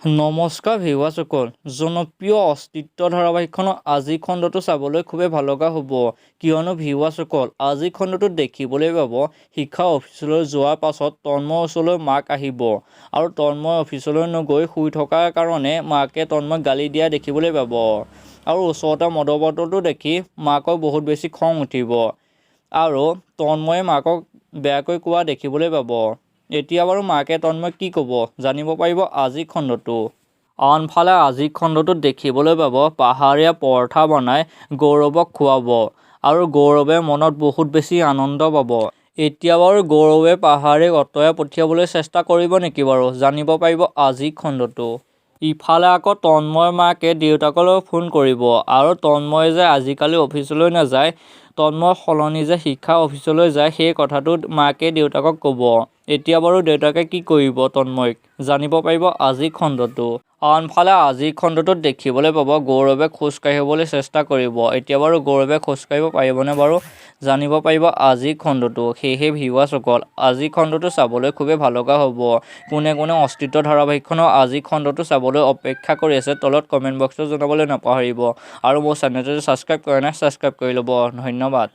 নমস্কাৰ ভিউৱাৰসকল, জনপ্ৰিয় অস্তিত্ব ধাৰাবাহিকখনৰ আজি খণ্ডটো চাবলৈ খুবেই ভাল লগা হ'ব। কিয়নো ভিউৱাৰসকল, আজি খণ্ডটোত দেখিবলৈ পাব শিক্ষা অফিচলৈ যোৱাৰ পাছত তন্ময়ৰ ওচৰলৈ মাক আহিব আৰু তন্ময় অফিচলৈ নগৈ শুই থকাৰ কাৰণে মাকে তন্ময়ক গালি দিয়া দেখিবলৈ পাব। আৰু ওচৰতে মদৰ বটলটো দেখি মাকৰ বহুত বেছি খং উঠিব আৰু তন্ময়ে মাকক বেয়াকৈ কোৱা দেখিবলৈ পাব। এতিয়া বাৰু মাকে তন্ময়ক কি ক'ব জানিব পাৰিব আজি খণ্ডটো। আনফালে আজি খণ্ডটোত দেখিবলৈ পাব পাহাৰীয়া পৰঠা বনাই গৌৰৱক খুৱাব আৰু গৌৰৱে মনত বহুত বেছি আনন্দ পাব। এতিয়া বাৰু গৌৰৱে পাহাৰীক অঁতৰাই পঠিয়াবলৈ চেষ্টা কৰিব নেকি বাৰু জানিব পাৰিব আজি খণ্ডটো। ইফালে আকৌ তন্ময়ৰ মাকে দেউতাকলৈ ফোন কৰিব আৰু তন্ময়ে যে আজিকালি অফিচলৈ নাযায়, তন্ময়ৰ সলনি যে শিক্ষা অফিচলৈ যায় সেই কথাটো মাকে দেউতাকক ক'ব। এতিয়া বাৰু দেউতাকে কি কৰিব তন্ময়ক জানিব পাৰিব আজি খণ্ডটো। আনফালে আজি খণ্ডটোত দেখিবলৈ পাব গৌৰৱে খোজ কাঢ়িবলৈ চেষ্টা কৰিব। এতিয়া বাৰু গৌৰৱে খোজ কাঢ়িব পাৰিবনে বাৰু জানিব পাৰিব আজি খণ্ডটো। সেয়েহে ভিউৱাৰসকল, আজি খণ্ডটো চাবলৈ খুবেই ভাল লগা হ'ব। কোনে কোনে অস্তিত্ব ধাৰাবাহিকখনৰ আজি খণ্ডটো চাবলৈ অপেক্ষা কৰি আছে তলত কমেণ্ট বক্সত জনাবলৈ নাপাহৰিব। আৰু মোৰ চেনেলটো ছাবস্ক্ৰাইব কৰা নাই ছাবস্ক্ৰাইব কৰি ল'ব। ধন্যবাদ।